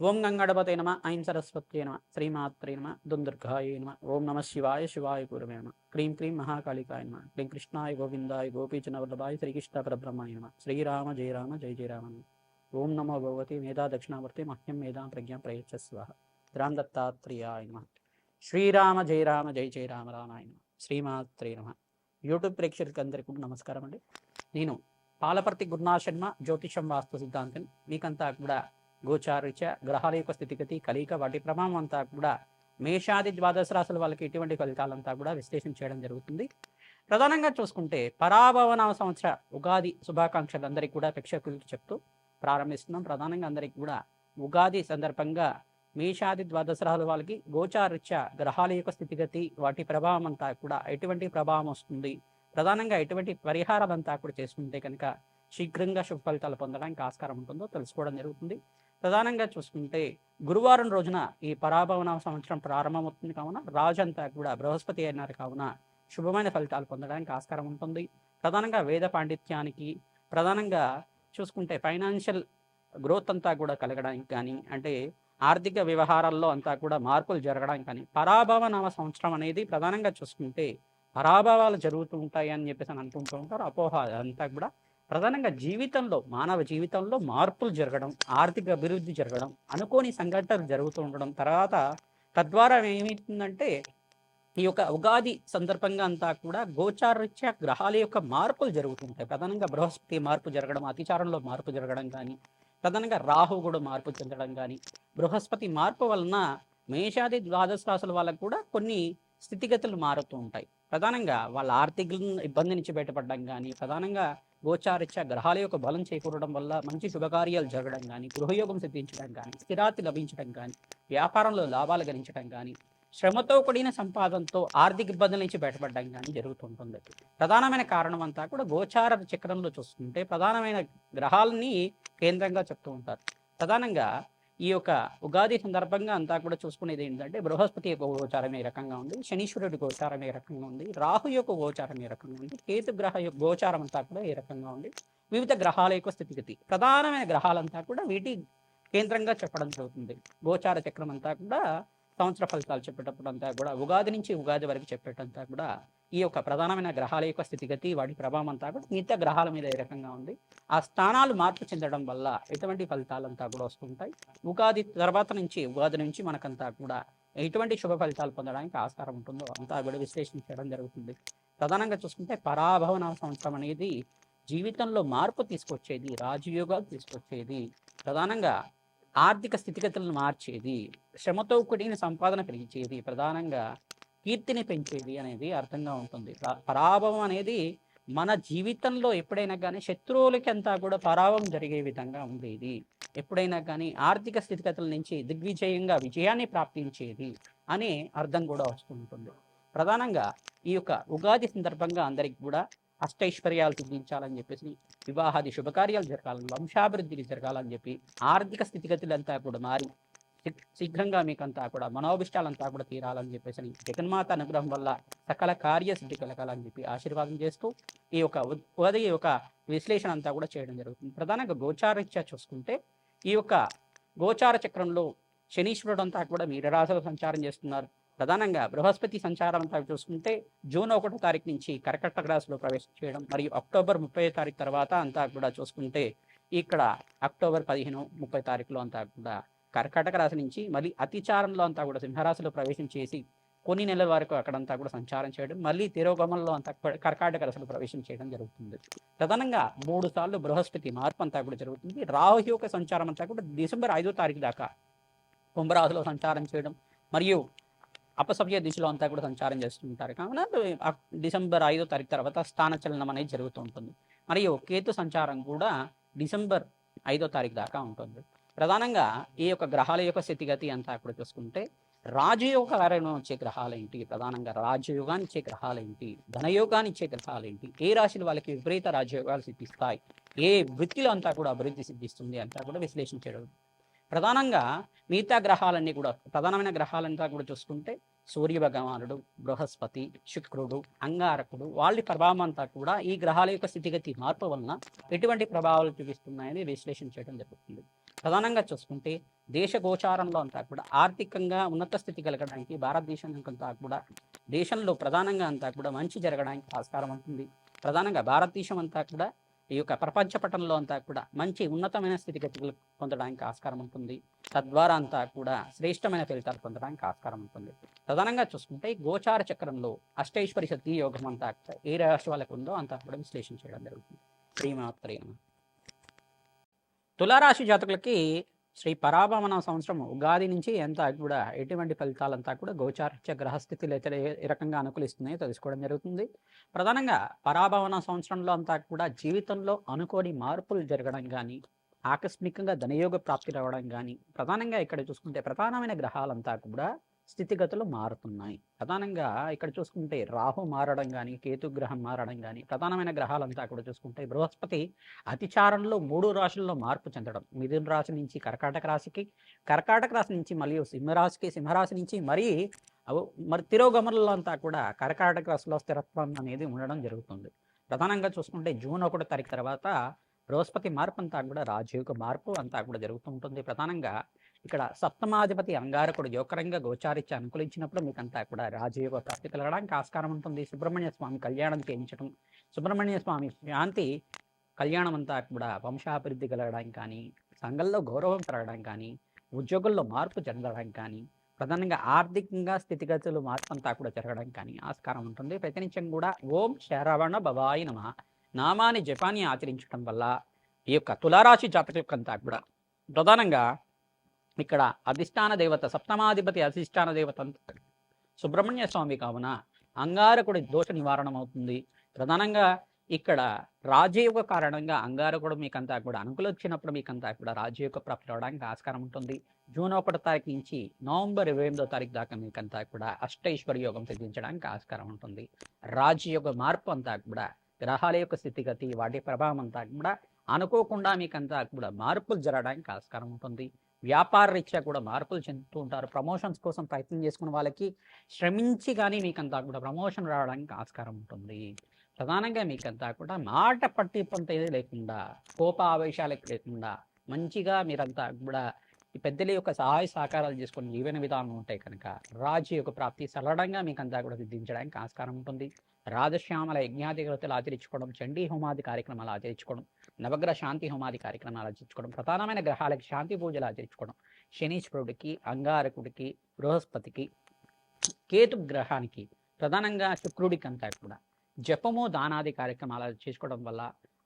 ఓం గంగణపతే నమ ఐం సరస్వత్యే నమ శ్రీమాత్రే నమ దుందుర్గాయ నమ ఓం నమ శివాయ శివాయ గురవే నమ క్రీం క్రీం మహాకాళికాయ నమ క్లీం కృష్ణాయ గోవిందాయ గోపీచనవల్లభాయ శ్రీకృష్ణ పరబ్రహ్మాయ నమ శ్రీరామ జయ రామ జయ జయ రామ నమ ఓం నమో భగవతి మేధా దక్షిణావర్తి మహ్యం మేధాం ప్రజ్ఞాం ప్రయచ్చస్వ రామ్ దత్తాత్రేయాయ నమ శ్రీరామ జయ రామ జయ జయ రామ రామాయ నమ శ్రీమాత్రే నమ యూట్యూబ్ ప్రేక్షకులకి అందరికీ నమస్కారం అండి. నేను పాలపర్తి గురునాశర్మ జ్యోతిషం వాస్తు సిద్ధాంతం మీకంతా కూడా గోచారీత్య గ్రహాల యొక్క స్థితిగతి కలిక వాటి ప్రభావం అంతా కూడా మేషాది ద్వాదశ రాశుల వాళ్ళకి ఎటువంటి ఫలితాలంతా కూడా విశ్లేషణ చేయడం జరుగుతుంది. ప్రధానంగా చూసుకుంటే పరాభవనామ సంవత్సర ఉగాది శుభాకాంక్షలు అందరికీ కూడా ప్రేక్షకులకి చెప్తూ ప్రారంభిస్తున్నాం. ప్రధానంగా అందరికీ కూడా ఉగాది సందర్భంగా మేషాది ద్వాదశ రాశుల వాళ్ళకి గోచారీత్య గ్రహాల యొక్క స్థితిగతి వాటి ప్రభావం అంతా కూడా ఎటువంటి ప్రభావం వస్తుంది, ప్రధానంగా ఎటువంటి పరిహారం అంతా కూడా చేసుకుంటే కనుక శీఘ్రంగా శుభ ఫలితాలు పొందడానికి ఆస్కారం ఉంటుందో తెలుసుకోవడం జరుగుతుంది. ప్రధానంగా చూసుకుంటే గురువారం రోజున ఈ పరాభవన సంవత్సరం ప్రారంభమవుతుంది కావున రాజు అంతా కూడా బృహస్పతి అయినారు కావున శుభమైన ఫలితాలు పొందడానికి ఆస్కారం ఉంటుంది. ప్రధానంగా వేద పాండిత్యానికి, ప్రధానంగా చూసుకుంటే ఫైనాన్షియల్ గ్రోత్ అంతా కూడా కలగడానికి కానీ, అంటే ఆర్థిక వ్యవహారాల్లో అంతా కూడా మార్పులు జరగడానికి కానీ పరాభవనామ సంవత్సరం అనేది ప్రధానంగా చూసుకుంటే పరాభవాలు జరుగుతూ ఉంటాయి అని చెప్పేసి అని అనుకుంటూ ఉంటారు. అపోహ అంతా కూడా ప్రధానంగా జీవితంలో మానవ జీవితంలో మార్పులు జరగడం, ఆర్థిక అభివృద్ధి జరగడం, అనుకోని సంఘటనలు జరుగుతూ ఉండడం, తర్వాత తద్వారా ఏమవుతుందంటే ఈ యొక్క ఉగాది సందర్భంగా అంతా కూడా గోచారరీత్యా గ్రహాల యొక్క మార్పులు జరుగుతుంటాయి. ప్రధానంగా బృహస్పతి మార్పు జరగడం, అతిచారంలో మార్పు జరగడం కానీ, ప్రధానంగా రాహు కూడా మార్పు చెందడం కానీ, బృహస్పతి మార్పు వలన మేషాది ద్వాదశ రాశుల వాళ్ళకు కూడా కొన్ని స్థితిగతులు మారుతూ ఉంటాయి. ప్రధానంగా వాళ్ళ ఆర్థిక ఇబ్బంది నుంచి బయటపడడం కానీ, ప్రధానంగా గోచారీత్యా గ్రహాల యొక్క బలం చేకూరడం వల్ల మంచి శుభకార్యాలు జరగడం కానీ, గృహయోగం సిద్ధించడం కానీ, స్థిరాతి లభించడం కానీ, వ్యాపారంలో లాభాలు గణించడం కానీ, శ్రమతో కూడిన సంపాదనతో ఆర్థిక ఇబ్బందుల నుంచి బయటపడడం కానీ జరుగుతుంటుంది. ప్రధానమైన కారణం అంతా కూడా గోచార చక్రంలో చూసుకుంటే ప్రధానమైన గ్రహాలని కేంద్రంగా చెప్తూ ఉంటారు. ప్రధానంగా ఈ యొక్క ఉగాది సందర్భంగా అంతా కూడా చూసుకునేది ఏంటంటే బృహస్పతి యొక్క గోచారం ఏ రకంగా ఉంది, శనీశ్వరుడి గోచారం ఏ రకంగా ఉంది, రాహు యొక్క గోచారం ఏ రకంగా ఉంది, కేతు గ్రహ యొక్క గోచారం అంతా కూడా ఏ రకంగా ఉంది, వివిధ గ్రహాల యొక్క స్థితిగతి, ప్రధానమైన గ్రహాలంతా కూడా వీటి కేంద్రంగా చెప్పడం జరుగుతుంది. గోచార చక్రం అంతా కూడా సంవత్సర ఫలితాలు చెప్పేటప్పుడు అంతా కూడా ఉగాది నుంచి ఉగాది వరకు చెప్పేటంతా కూడా ఈ యొక్క ప్రధానమైన గ్రహాల యొక్క స్థితిగతి వాటి ప్రభావం అంతా కూడా మిగతా గ్రహాల మీద ఏ రకంగా ఉంది, ఆ స్థానాలు మార్పు చెందడం వల్ల ఎటువంటి ఫలితాలంతా కూడా వస్తుంటాయి. ఉగాది నుంచి మనకంతా కూడా ఎటువంటి శుభ ఫలితాలు పొందడానికి ఆస్కారం ఉంటుందో అంతా కూడా విశ్లేషణ చేయడం జరుగుతుంది. ప్రధానంగా చూసుకుంటే పరాభవన సంవత్సరం అనేది జీవితంలో మార్పు తీసుకొచ్చేది, రాజయోగాలు తీసుకొచ్చేది, ప్రధానంగా ఆర్థిక స్థితిగతులను మార్చేది, శ్రమతో కూడిన సంపాదన పెంచేది, ప్రధానంగా కీర్తిని పెంచేది అనేది అర్థంగా ఉంటుంది. పరాభవం అనేది మన జీవితంలో ఎప్పుడైనా కానీ శత్రువులకి అంతా కూడా పరాభవం జరిగే విధంగా ఉండేది. ఎప్పుడైనా కానీ ఆర్థిక స్థితిగతుల నుంచి దిగ్విజయంగా విజయాన్ని ప్రాప్తించేది అనే అర్థం కూడా వస్తుంటుంది. ప్రధానంగా ఈ యొక్క ఉగాది సందర్భంగా అందరికి కూడా అష్టైశ్వర్యాలు సిద్ధించాలని చెప్పేసి, వివాహాది శుభకార్యాలు జరగాలని, వంశాభివృద్ధి జరగాలని చెప్పి, ఆర్థిక స్థితిగతులంతా కూడా మారి శీఘ్రంగా మీకంతా కూడా మనోభిష్టాలంతా కూడా తీరాలని చెప్పేసి జగన్మాత అనుగ్రహం వల్ల సకల కార్యసిద్ధి కలగాలని చెప్పి ఆశీర్వాదం చేస్తూ ఈ యొక్క ఉగాది యొక్క విశ్లేషణ అంతా కూడా చేయడం జరుగుతుంది. ప్రధానంగా గోచారీత్యా చూసుకుంటే ఈ యొక్క గోచార చక్రంలో శనీశ్వరుడు అంతా కూడా మీనరాశిలో సంచారం చేస్తున్నారు. ప్రధానంగా బృహస్పతి సంచారం అంతా చూసుకుంటే జూన్ 1వ తారీఖు నుంచి కర్కటక రాశిలో ప్రవేశం చేయడం, మరియు అక్టోబర్ 30వ తారీఖు తర్వాత అంతా కూడా చూసుకుంటే ఇక్కడ అక్టోబర్ 15, 30 తారీఖులో అంతా కూడా కర్కాటక రాశి నుంచి మళ్ళీ అతిచారంలో అంతా కూడా సింహరాశిలో ప్రవేశం చేసి కొన్ని నెలల వరకు అక్కడంతా కూడా సంచారం చేయడం, మళ్ళీ తిరోగమనంలో అంతా కర్కాటక రాశిలో ప్రవేశం చేయడం జరుగుతుంది. ప్రధానంగా 3 సార్లు బృహస్పతి మార్పు అంతా కూడా జరుగుతుంది. రాహు యొక్క సంచారం అంతా కూడా డిసెంబర్ 5వ తారీఖు దాకా కుంభరాశిలో సంచారం చేయడం, మరియు అపసవ్య దిశలో అంతా కూడా సంచారం చేస్తుంటారు కావున డిసెంబర్ 5వ తారీఖు తర్వాత స్థానచలనం అనేది జరుగుతూ ఉంటుంది. మరియు కేతు సంచారం కూడా డిసెంబర్ 5వ తారీఖు దాకా ఉంటుంది. ప్రధానంగా ఈ యొక్క గ్రహాల యొక్క స్థితిగతి అంతా కూడా చూసుకుంటే రాజయోగాలను వచ్చే గ్రహాలేంటి, ప్రధానంగా రాజయోగాన్ని ఇచ్చే గ్రహాలేంటి, ధనయోగాన్ని ఇచ్చే గ్రహాలేంటి, ఏ రాశులు వాళ్ళకి విపరీత రాజయోగాలు సిద్ధిస్తాయి, ఏ వృత్తిలో అంతా కూడా అభివృద్ధి సిద్ధిస్తుంది అంతా కూడా విశ్లేషించడం. ప్రధానంగా మిగతా గ్రహాలన్నీ కూడా ప్రధానమైన గ్రహాలంతా కూడా చూసుకుంటే సూర్య భగవానుడు, బృహస్పతి, శుక్రుడు, అంగారకుడు వాళ్ళ ప్రభావం అంతా కూడా ఈ గ్రహాల యొక్క స్థితిగతి మార్పు వలన ఎటువంటి ప్రభావాలు చూపిస్తున్నాయని విశ్లేషణ చేయడం జరుగుతుంది. ప్రధానంగా చూసుకుంటే దేశ గోచారంలో అంతా కూడా ఆర్థికంగా ఉన్నత స్థితి కలగడానికి భారతదేశం అంతా కూడా దేశంలో ప్రధానంగా అంతా కూడా మంచి జరగడానికి ఆస్కారం ఉంటుంది. ప్రధానంగా భారతదేశం అంతా కూడా ఈ యొక్క ప్రపంచ పటంలో అంతా కూడా మంచి ఉన్నతమైన స్థితిగతులు పొందడానికి ఆస్కారం ఉంటుంది. తద్వారా అంతా కూడా శ్రేష్టమైన ఫలితాలు పొందడానికి ఆస్కారం ఉంటుంది. ప్రధానంగా చూసుకుంటే గోచార చక్రంలో అష్టైశ్వరి శక్తి యోగం అంతా ఏ రాశి వాళ్ళకు ఉందో అంతా కూడా విశ్లేషణ చేయడం జరుగుతుంది. శ్రీమాత్రే నమః. తులారాశి జాతకులకి శ్రీ పరాభవన సంవత్సరం ఉగాది నుంచి ఎంత కూడా ఎటువంటి ఫలితాలంతా కూడా గోచారత్య గ్రహస్థితులు అయితే ఏ రకంగా అనుకూలిస్తున్నాయో తెలుసుకోవడం జరుగుతుంది. ప్రధానంగా పరాభవన సంవత్సరంలో అంతా కూడా జీవితంలో అనుకోని మార్పులు జరగడం కానీ, ఆకస్మికంగా ధనయోగ ప్రాప్తి రావడం కానీ, ప్రధానంగా ఇక్కడ చూసుకుంటే ప్రధానమైన గ్రహాలంతా కూడా స్థితిగతులు మారుతున్నాయి. ప్రధానంగా ఇక్కడ చూసుకుంటే రాహు మారడం కానీ, కేతు గ్రహం మారడం కానీ, ప్రధానమైన గ్రహాలంతా కూడా చూసుకుంటే బృహస్పతి అతిచారంలో 3 రాశుల్లో మార్పు చెందడం, మిథున రాశి నుంచి కర్కాటక రాశికి, కర్కాటక రాశి నుంచి మళ్ళీ సింహరాశికి, సింహరాశి నుంచి మరి తిరోగమనంలో అంతా కూడా కర్కాటక రాశిలో స్థిరత్వం అనేది ఉండడం జరుగుతుంది. ప్రధానంగా చూసుకుంటే జూన్ 1 తారీఖు తర్వాత బృహస్పతి మార్పు అంతా కూడా రాజయోగ మార్పు అంతా కూడా జరుగుతూ ఉంటుంది. ప్రధానంగా ఇక్కడ సప్తమాధిపతి అంగారకుడు యోగకరంగా గోచారించి అనుకూలించినప్పుడు మీకంతా కూడా రాజయోగ ప్రాప్తి కలగడానికి ఆస్కారం ఉంటుంది. సుబ్రహ్మణ్య స్వామి కళ్యాణం చేయించడం, సుబ్రహ్మణ్య స్వామి శాంతి కళ్యాణం అంతా కూడా వంశాభివృద్ధి కలగడానికి కానీ, సంఘంలో గౌరవం పెరగడం కానీ, ఉద్యోగుల్లో మార్పు చెందడం కానీ, ప్రధానంగా ఆర్థికంగా స్థితిగతులు మార్పు అంతా కూడా జరగడం కానీ ఆస్కారం ఉంటుంది. ప్రతినిత్యం కూడా ఓం శరవణ భవాయ నమః నామాన్ని జపాన్ని ఆచరించడం వల్ల ఈ యొక్క తులారాశి జాతకులకంతా కూడా ప్రధానంగా ఇక్కడ అధిష్టాన దేవత సప్తమాధిపతి అధిష్టాన దేవత సుబ్రహ్మణ్య స్వామి కావున అంగారకుడి దోష నివారణం అవుతుంది. ప్రధానంగా ఇక్కడ రాజయోగ కారణంగా అంగారకుడు మీకంతా కూడా అనుకూలించినప్పుడు మీకంతా కూడా రాజయోగ ప్రాప్తి రావడానికి ఆస్కారం ఉంటుంది. జూన్ 1 తారీఖు నుంచి నవంబర్ 28వ తారీఖు దాకా మీకంతా కూడా అష్టైశ్వర్య యోగం సిద్ధించడానికి ఆస్కారం ఉంటుంది. రాజయోగ మార్పు అంతా కూడా గ్రహాల యొక్క స్థితిగతి వాటి ప్రభావం అంతా కూడా అనుకోకుండా మీకంతా కూడా మార్పులు జరగడానికి ఆస్కారం ఉంటుంది. వ్యాపార రీత్యా కూడా మార్పులు చెందుతూ ఉంటారు. ప్రమోషన్స్ కోసం ప్రయత్నం చేసుకున్న వాళ్ళకి శ్రమించి కానీ మీకంతా కూడా ప్రమోషన్ రావడానికి ఆస్కారం ఉంటుంది. ప్రధానంగా మీకంతా కూడా మాట పట్టింపు లేకుండా, కోప ఆవేశాలకు లేకుండా మంచిగా మీరంతా కూడా ఈ పెద్దల యొక్క సహాయ సహకారాలు చేసుకొని జీవన విధానం ఉంటాయి కనుక రాజు యొక్క ప్రాప్తి సరళంగా మీకంతా కూడా సిద్ధించడానికి ఆస్కారం ఉంటుంది. రాజశ్యామల యజ్ఞాధికృతులు ఆచరించుకోవడం, చండీ హోమాది కార్యక్రమాలు ఆచరించుకోవడం, నవగ్రహ శాంతి హోమాది కార్యక్రమాలు ఆచరించుకోవడం, ప్రధానమైన గ్రహాలకి శాంతి పూజలు ఆచరించుకోవడం, శనీశ్వరుడికి, అంగారకుడికి, బృహస్పతికి, కేతు గ్రహానికి, ప్రధానంగా శుక్రుడికి అంతా కూడా జపము దానాది కార్యక్రమాలు చేసుకోవడం వల్ల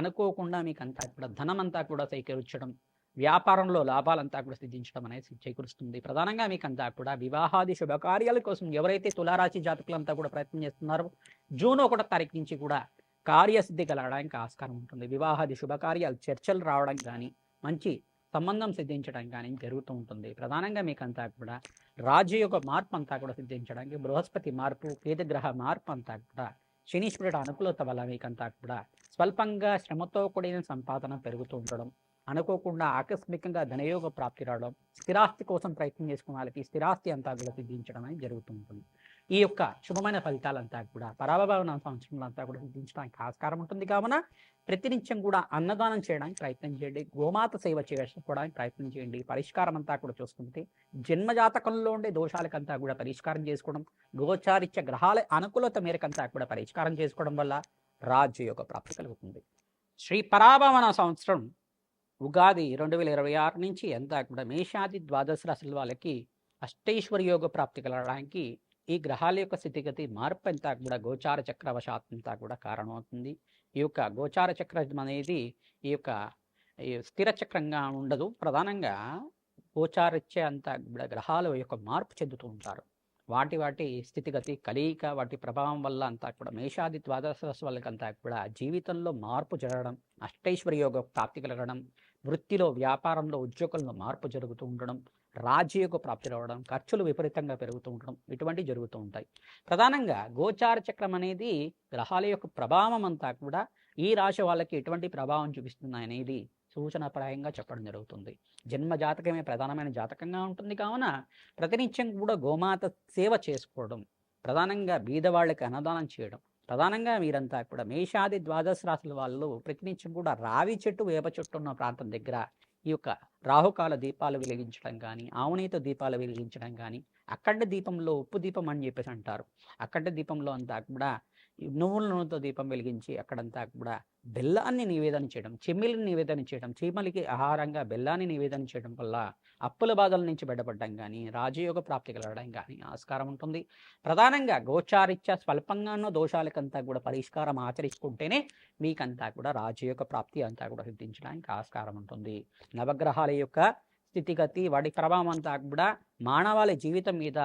అనుకోకుండా మీకంతా కూడా ధనమంతా కూడా సేకరించడం, వ్యాపారంలో లాభాలంతా కూడా సిద్ధించడం అనేది చేకూరుస్తుంది. ప్రధానంగా మీకంతా కూడా వివాహాది శుభకార్యాల కోసం ఎవరైతే తులారాశి జాతకులంతా కూడా ప్రయత్నం చేస్తున్నారో జూన్ 1 తారీఖు నుంచి కూడా కార్యసిద్ధి కలగడానికి ఆస్కారం ఉంటుంది. వివాహాది శుభకార్యాలు చర్చలు రావడం కానీ, మంచి సంబంధం సిద్ధించడం కానీ జరుగుతూ ఉంటుంది. ప్రధానంగా మీకంతా కూడా రాజయోగ మార్పు అంతా కూడా సిద్ధించడానికి బృహస్పతి మార్పు, కేతుగ్రహ మార్పు అంతా కూడా శనీశ్వరుడు అనుకూలత వల్ల మీకంతా కూడా స్వల్పంగా శ్రమతో కూడిన సంపాదన పెరుగుతూ ఉండడం, అనుకోకుండా ఆకస్మికంగా ధనయోగ ప్రాప్తి రావడం, స్థిరాస్తి కోసం ప్రయత్నం చేసుకున్న వాళ్ళకి స్థిరాస్తి అంతా కూడా సిద్ధించడం అనేది జరుగుతూ ఉంటుంది. ఈ యొక్క శుభమైన ఫలితాలంతా కూడా పరాభవన సంవత్సరంలో అంతా కూడా సిద్ధించడానికి ఆస్కారం ఉంటుంది. కావున ప్రతినిత్యం కూడా అన్నదానం చేయడానికి ప్రయత్నం చేయండి, గోమాత సేవ చేసుకోవడానికి ప్రయత్నం చేయండి. పరిష్కారం అంతా కూడా చూసుకుంటే జన్మజాతకంలో ఉండే దోషాలకంతా కూడా పరిష్కారం చేసుకోవడం, గోచారిత్య గ్రహాల అనుకూలత మేరకంతా కూడా పరిష్కారం చేసుకోవడం వల్ల రాజయోగ ప్రాప్తి కలుగుతుంది. శ్రీ పరాభవన సంవత్సరం ఉగాది 2026 నుంచి అంతా కూడా మేషాది ద్వాదశ రాశుల వాళ్ళకి అష్టైశ్వర్య యోగ ప్రాప్తి కలగడానికి ఈ గ్రహాల యొక్క స్థితిగతి మార్పు అంతా కూడా గోచార చక్రవశాత్ అంతా కూడా కారణమవుతుంది. ఈ యొక్క గోచార చక్రం అనేది ఈ యొక్క స్థిర చక్రంగా ఉండదు. ప్రధానంగా గోచారిత్య అంతా కూడా గ్రహాల యొక్క మార్పు చెందుతూ ఉంటారు. వాటి స్థితిగతి కలయిక వాటి ప్రభావం వల్ల అంతా కూడా మేషాది ద్వాదశ రాశి వాళ్ళకంతా కూడా జీవితంలో మార్పు జరగడం, అష్టైశ్వర్య యోగ ప్రాప్తి కలగడం, వృత్తిలో వ్యాపారంలో ఉద్యోగంలో మార్పు జరుగుతూ ఉండడం, రాజయోగ ప్రాప్తి రావడం, ఖర్చులు విపరీతంగా పెరుగుతూ ఉండడం ఇటువంటివి జరుగుతూ ఉంటాయి. ప్రధానంగా గోచార చక్రం అనేది గ్రహాల యొక్క ప్రభావం అంతా కూడా ఈ రాశి వాళ్ళకి ఎటువంటి ప్రభావం చూపిస్తుంది అనేది సూచనప్రాయంగా చెప్పడం జరుగుతుంది. జన్మ జాతకమే ప్రధానమైన జాతకంగా ఉంటుంది. కావున ప్రతినిత్యం కూడా గోమాత సేవ చేసుకోవడం, ప్రధానంగా బీదవాళ్ళకి అన్నదానం చేయడం, ప్రధానంగా మీరంతా కూడా మేషాది ద్వాదశ రాశుల వాళ్ళు ప్రతినిత్యం కూడా రావి చెట్టు వేప చెట్టు ఉన్న ప్రాంతం దగ్గర ఈ యొక్క రాహుకాల దీపాలు వెలిగించడం కానీ, ఆవునేత దీపాలు వెలిగించడం కానీ, అఖండ దీపంలో ఉప్పు దీపం అని చెప్పేసి అంటారు. అఖండ దీపంలో అంతా కూడా ఈ నువ్వుల నూనెతో దీపం వెలిగించి అక్కడంతా కూడా బెల్లాన్ని నివేదన చేయడం, చెమ్మిలిని నివేదన చేయడం, చీమలికి ఆహారంగా బెల్లాన్ని నివేదన చేయడం వల్ల అప్పుల బాధల నుంచి బయటపడడం కానీ, రాజయోగ ప్రాప్తి కలగడం కానీ ఆస్కారం ఉంటుంది. ప్రధానంగా గోచారిత్య స్వల్పంగానో దోషాలకంతా కూడా పరిష్కారం ఆచరించుకుంటేనే మీకంతా కూడా రాజయోగ ప్రాప్తి అంతా కూడా సిద్ధించడానికి ఆస్కారం ఉంటుంది. నవగ్రహాల యొక్క స్థితిగతి వాటి ప్రభావం అంతా కూడా మానవాళి జీవితం మీద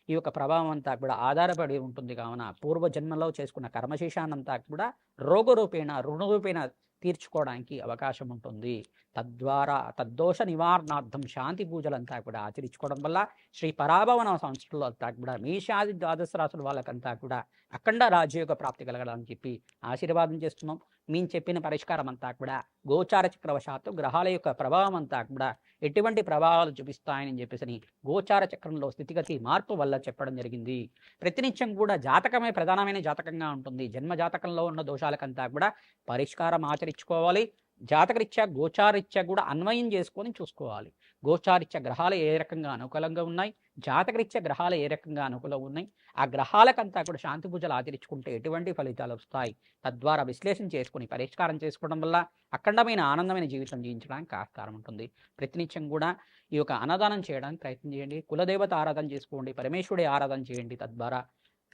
ఈ యొక్క ప్రభావం అంతా కూడా ఆధారపడి ఉంటుంది. కావున పూర్వజన్మలో చేసుకున్న కర్మశేషాన్నంతా కూడా రోగరూపేణ రుణరూపేణ తీర్చుకోవడానికి అవకాశం ఉంటుంది. తద్వారా తద్దోష నివారణార్థం శాంతి పూజలంతా కూడా ఆచరించుకోవడం వల్ల శ్రీ పరాభవన సంస్థల్లో అంతా కూడా మేషాది ద్వాదశ రాశుల వాళ్ళకంతా కూడా అఖండ రాజయోగ ప్రాప్తి కలగడానికి చెప్పి ఆశీర్వాదం చేస్తున్నాం. మేము చెప్పిన పరిష్కారం అంతా కూడా గోచార చక్రవశాత్తు గ్రహాల యొక్క ప్రభావం అంతా కూడా ఎటువంటి ప్రభావాలు చూపిస్తాయని చెప్పేసి గోచార చక్రంలో స్థితిగతి మార్పు వల్ల చెప్పడం జరిగింది. ప్రతినిత్యం కూడా జాతకమే ప్రధానమైన జాతకంగా ఉంటుంది. జన్మ జాతకంలో ఉన్న దోషాలకంతా కూడా పరిష్కారం ఆచరించుకోవాలి. జాతకరీత్యా గోచారీత్యా కూడా అన్వయం చేసుకొని చూసుకోవాలి. గోచారీత్యా గ్రహాలు ఏ రకంగా అనుకూలంగా ఉన్నాయి, జాతకరీత్యా గ్రహాలు ఏ రకంగా అనుకూలంగా ఉన్నాయి, ఆ గ్రహాలకంతా కూడా శాంతి పూజలు ఆచరించుకుంటే ఎటువంటి ఫలితాలు వస్తాయి, తద్వారా విశ్లేషణ చేసుకుని పరిష్కారం చేసుకోవడం వల్ల అఖండమైన ఆనందమైన జీవితం జీవించడానికి ఆస్కారం ఉంటుంది. ప్రతినిత్యం కూడా ఈ యొక్క అన్నదానం చేయడానికి ప్రయత్నం చేయండి. కులదేవత ఆరాధన చేసుకోండి, పరమేశ్వరుడి ఆరాధన చేయండి. తద్వారా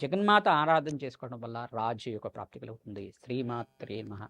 జగన్మాత ఆరాధన చేసుకోవడం వల్ల రాజ్య యొక్క ప్రాప్తి కలుగుతుంది. శ్రీమాత్రే నమః.